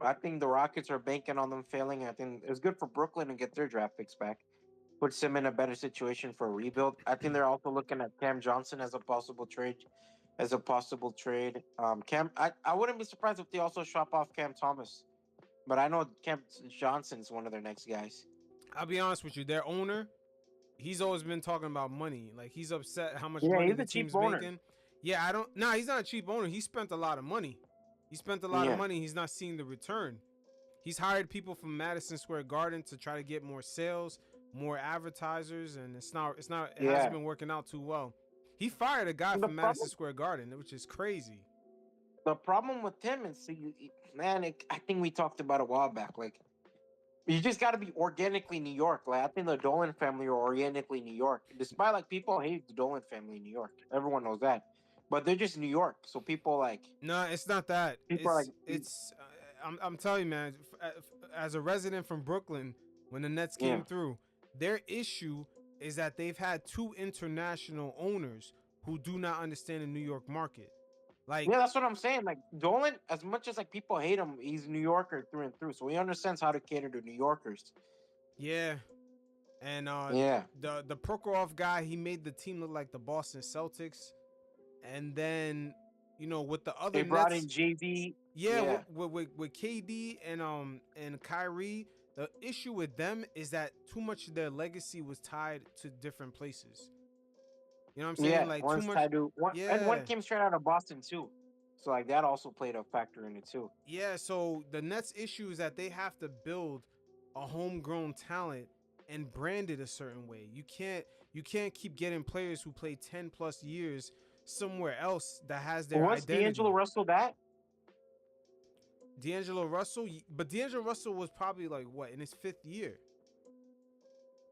I think the Rockets are banking on them failing. I think it's good for Brooklyn to get their draft picks back. Puts them in a better situation for a rebuild. I think they're also looking at Cam Johnson as a possible trade. I wouldn't be surprised if they also shop off Cam Thomas. But I know Cam Johnson's one of their next guys. I'll be honest with you, their owner, he's always been talking about money. Like he's upset how much Yeah, money he's the a cheap team's owner. making. Yeah, I don't. Nah, he's not a cheap owner. He spent a lot of money. He spent a lot of Yeah, money. He's not seeing the return. He's hired people from Madison Square Garden to try to get more sales, more advertisers, and it hasn't yeah. been working out too well. He fired a guy The from Madison problem, Square Garden, which is crazy. the problem with him is, see, man, I think we talked about a while back. Like, you just got to be organically New York. Like, I think the Dolan family are organically New York. Despite like people hate the Dolan family in New York, everyone knows that. But they're just New York, so No, it's not that. people are like, I'm telling you, man. As a resident from Brooklyn, when the Nets yeah. came through, their issue is that they've had two international owners who do not understand the New York market. Like, Yeah, that's what I'm saying. Like Dolan, as much as like people hate him, he's a New Yorker through and through. So he understands how to cater to New Yorkers. yeah, and Yeah. the Prokhorov guy, he made the team look like the Boston Celtics, and then with the They other brought Nets, in JV. yeah, Yeah. with KD and Kyrie, the issue with them is that too much of their legacy was tied to different places. You know what I'm saying? Yeah. Like too One's much. tied to one, and one Yeah, came straight out of Boston too. So like that also played a factor in it too. yeah. So the Nets issue is that they have to build a homegrown talent and brand it a certain way. You can't keep getting players who play 10+ years somewhere else that has their Was D'Angelo identity. Russell that? D'Angelo Russell, but D'Angelo Russell was probably like what in his fifth year.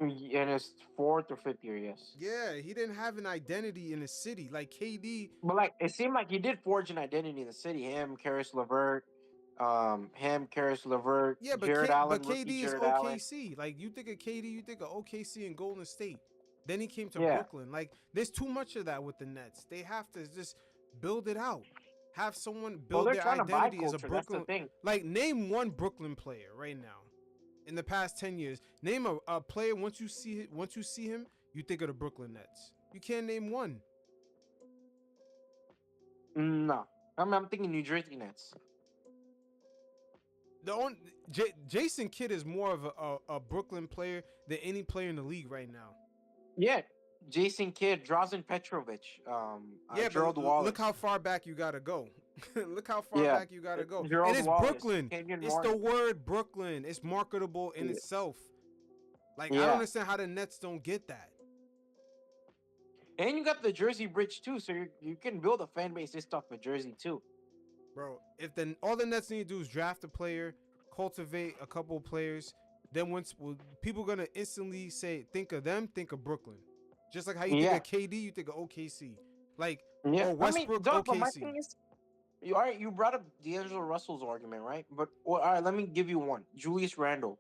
In his fourth or fifth year, yes. Yeah, he didn't have an identity in the city like KD. But like it seemed like he did forge an identity in the city. Karis Levert, Yeah, Jared Allen, but rookie KD is Jared Allen. OKC. Like you think of KD, you think of OKC and Golden State. Then he came to Yeah. Brooklyn. Like there's too much of that with the Nets. They have to just build it out. Have someone Well, build they're their trying to buy identity as a culture. That's the Brooklyn. thing. Like name one Brooklyn player right now in the past 10 years. Name a player once you see him, you think of the Brooklyn Nets. You can't name one. No, I'm thinking New Jersey Nets. The on Jason Kidd is more of a Brooklyn player than any player in the league right now. Yeah, Jason Kidd, Drazen Petrovic, Yeah, but Gerald look how Wallace. far back you gotta go. Look how far Yeah, back you gotta go. And Gerald it's Wallace, Brooklyn. Kenyon It's the Martin. word Brooklyn. It's marketable in Yeah, itself. Like I don't yeah. understand how the Nets don't get that. And you got the Jersey Bridge too, so you can build a fan base just off of Jersey too. Bro, if then all the Nets need to do is draft a player, cultivate a couple of players, then people gonna instantly say, think of them, think of Brooklyn. Just like how you think Yeah, of KD, you think of OKC. Like, yeah. or I mean, Westbrook, dog. But my OKC. thing is, you all right? You brought up D'Angelo Russell's argument, right? But well, all right, let me give you one. Julius Randle.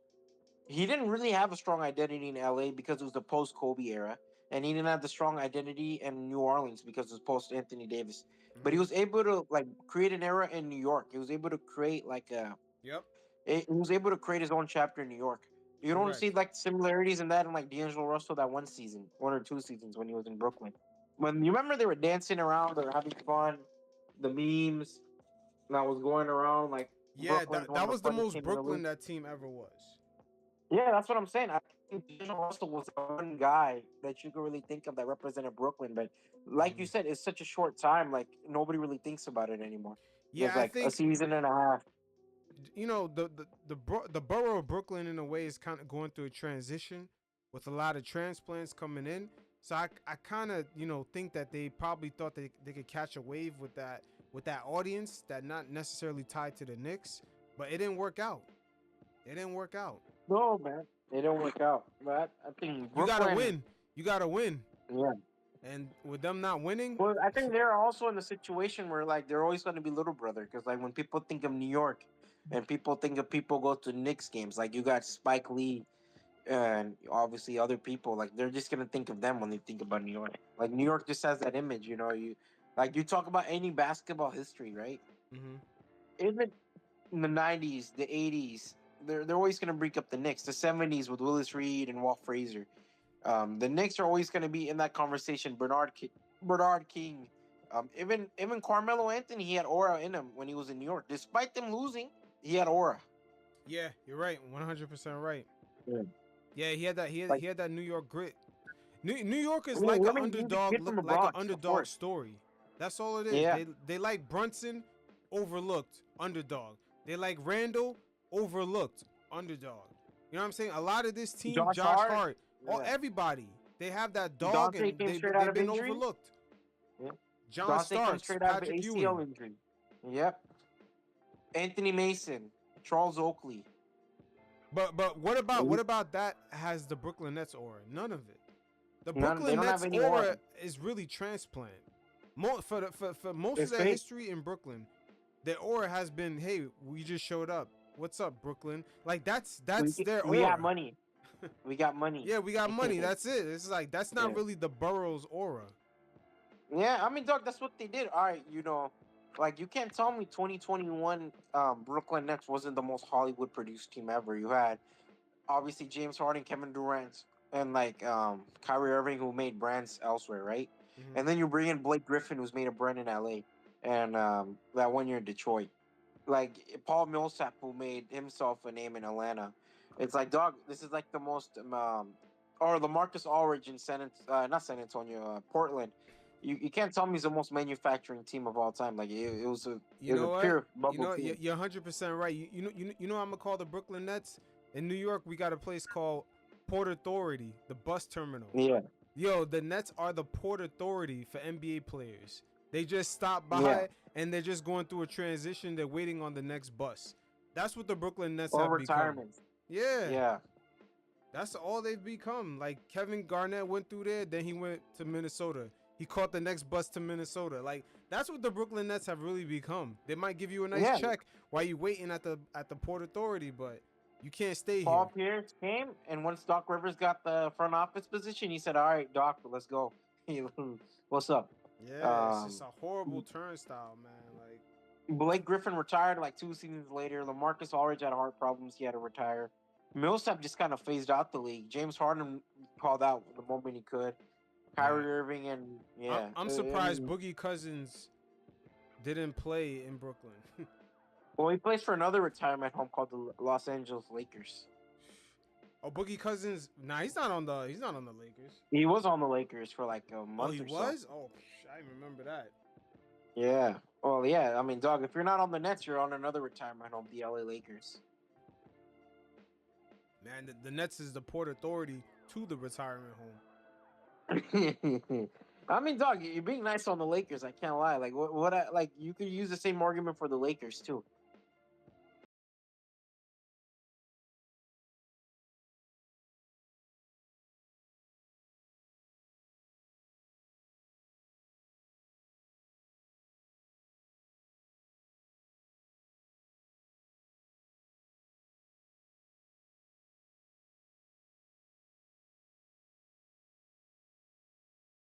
He didn't really have a strong identity in LA because it was the post Kobe era, and he didn't have the strong identity in New Orleans because it was post Anthony Davis. But he Mm-hmm. was able to like create an era in New York. He was able to create Yep. he was able to create his own chapter in New York. You don't see Correct. like similarities in that in like D'Angelo Russell that one season, 1 or 2 seasons when he was in Brooklyn. When you remember they were dancing around, they were having fun, the memes that was going around like Yeah, Brooklyn's one that of the was the funniest most teams in the Brooklyn league. that team ever was. Yeah, that's what I'm saying. I think D'Angelo Russell was the one guy that you could really think of that represented Brooklyn. But like you Mhm. said, it's such a short time. Like nobody really thinks about it anymore. It's Yeah, I like a think season and a half. the borough of Brooklyn in a way is kind of going through a transition with a lot of transplants coming in. So I kind of think that they probably thought they could catch a wave with that audience that not necessarily tied to the Knicks, but it didn't work out. It didn't work out. No, man, it didn't work out. But I think You gotta Brooklyn. win. You gotta win. Yeah. And with them not winning, Well, I think they're also in the situation where like they're always going to be little brother because like when people think of New York, and people go to Knicks games, like you got Spike Lee and obviously other people, like they're just gonna think of them when they think about New York. Like New York just has that image. You talk about any basketball history, right? hmm Even in the '90s, the '80s, they're always gonna break up the Knicks. The '70s with Willis Reed and Walt Frazier. The Knicks are always gonna be in that conversation. Bernard King. Even Carmelo Anthony, he had aura in him when he was in New York. Despite them losing, he had aura. Yeah, you're right. 100% right. Yeah. Yeah, he had that. Like, He had that New York grit. New York is like an I mean, he's a underdog, kid from the like an Bronx, of underdog course. story. That's all it is. Yeah. They like Brunson, overlooked, underdog. They like Randall, overlooked, underdog. You know what I'm saying? A lot of this team, Josh Josh Hart. Hart, or Yeah. everybody, they have that dog, Dante and came straight out they've of been injury. overlooked. Yeah. John Dante came Starks, straight out of an Patrick ACL Ewing. injury. Yep. Anthony Mason, Charles Oakley. But what about that has the Brooklyn Nets aura? None of it. The None. They Brooklyn don't have Nets any aura. aura is really transplant. For most of It's their fake. history in Brooklyn, their aura has been, hey, we just showed up. What's up, Brooklyn? Like that's their We got aura. money. We got money. Yeah, we got money. That's it. It's like that's not Yeah. really the borough's aura. Yeah, I mean, dog, that's what they did. All right, like you can't tell me 2021 Brooklyn Nets wasn't the most Hollywood produced team ever. You had obviously James Harden, Kevin Durant, and like Kyrie Irving, who made brands elsewhere, right? Mm-hmm. And then you bring in Blake Griffin, who's made a brand in LA, and that 1 year in Detroit. Like Paul Millsap, who made himself a name in Atlanta. It's like, dog, this is like the most or LaMarcus Aldridge in not San Antonio, Portland. You can't tell me he's the most manufacturing team of all time. Like You it was know a what? pure bubble team. You're 100% right. You know what I'm gonna call the Brooklyn Nets in New York. We got a place called Port Authority, the bus terminal. Yeah, Yo, the Nets are the Port Authority for NBA players. They just stop yeah. by and they're just going through a transition. They're waiting on the next bus. That's what the Brooklyn Nets Or have become. retirement. Yeah, Yeah. that's all they've become. Like Kevin Garnett went through there, then he went to Minnesota. He caught the next bus to Minnesota. Like that's what the Brooklyn Nets have really become. They might give you a nice Yeah. check while you waiting at the Port Authority, but you can't stay Paul here. Pierce came, and once Doc Rivers got the front office position, he said, "All right, Doc, let's go." What's up? Yeah, it's Um, just a horrible turnstile, man. Like Blake Griffin retired like 2 seasons later. LaMarcus Aldridge had heart problems; he had to retire. Millsap just kind of phased out the league. James Harden called out the moment he could. nah, Kyrie Irving and yeah, I'm I surprised mean, Boogie Cousins didn't play in Brooklyn. well, he plays for another retirement home called the Los Angeles Lakers. Oh, Boogie Cousins. Nah, he's not on the Lakers. He was on the Lakers for like a Oh, month he or was. Oh, I remember that. so. Yeah. Well, yeah. I mean, dog, if you're not on the Nets, you're on another retirement home, the LA Lakers. Man, the Nets is the Port Authority to the retirement home. I mean, dog, you're being nice on the Lakers. I can't lie. Like, like you could use the same argument for the Lakers too.